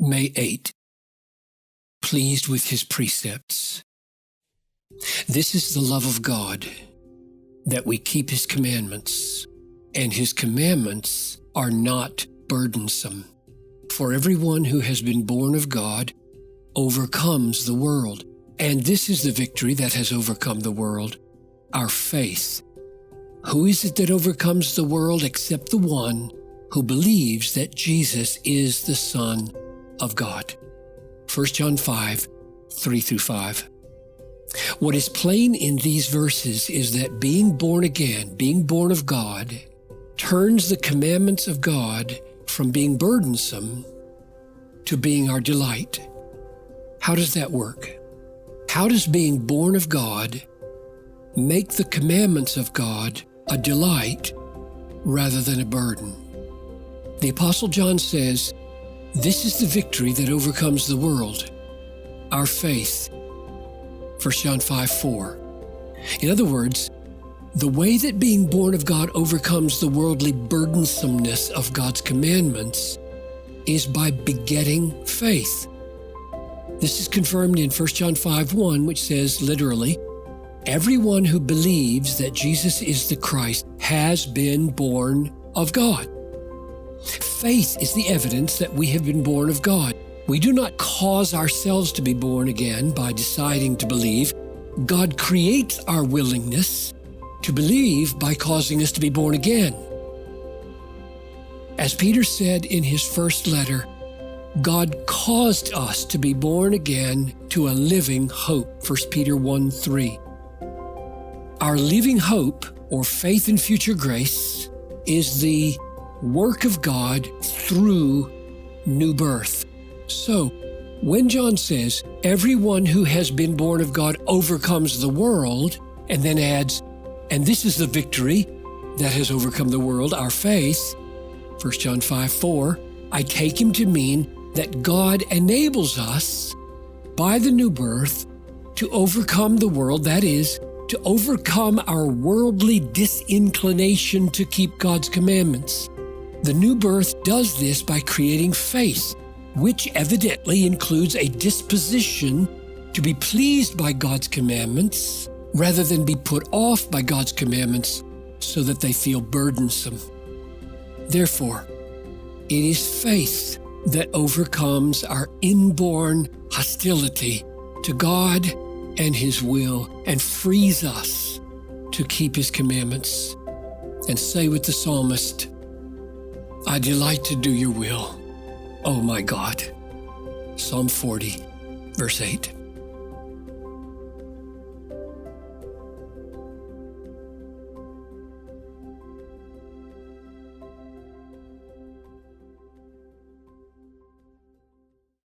May 8. Pleased with his precepts. This is the love of God, that we keep his commandments, and his commandments are not burdensome. For everyone who has been born of God overcomes the world, and this is the victory that has overcome the world, our faith. Who is it that overcomes the world except the one who believes that Jesus is the Son of God? 1 John 5, 3-5. What is plain in these verses is that being born again, being born of God, turns the commandments of God from being burdensome to being our delight. How does that work? How does being born of God make the commandments of God a delight rather than a burden? The Apostle John says, "This is the victory that overcomes the world, our faith." 1 John 5:4. In other words, the way that being born of God overcomes the worldly burdensomeness of God's commandments is by begetting faith. This is confirmed in 1 John 5:1, which says literally, "Everyone who believes that Jesus is the Christ has been born of God." Faith is the evidence that we have been born of God. We do not cause ourselves to be born again by deciding to believe. God creates our willingness to believe by causing us to be born again. As Peter said in his first letter, God caused us to be born again to a living hope, 1 Peter 1:3. Our living hope, or faith in future grace, is the work of God through new birth. So, when John says, everyone who has been born of God overcomes the world, and then adds, and this is the victory that has overcome the world, our faith, 1 John 5:4, I take him to mean that God enables us, by the new birth, to overcome the world, that is, to overcome our worldly disinclination to keep God's commandments. The new birth does this by creating faith, which evidently includes a disposition to be pleased by God's commandments rather than be put off by God's commandments so that they feel burdensome. Therefore, it is faith that overcomes our inborn hostility to God and his will and frees us to keep his commandments and say with the psalmist, I delight to do your will, oh my God. Psalm 40, verse 8.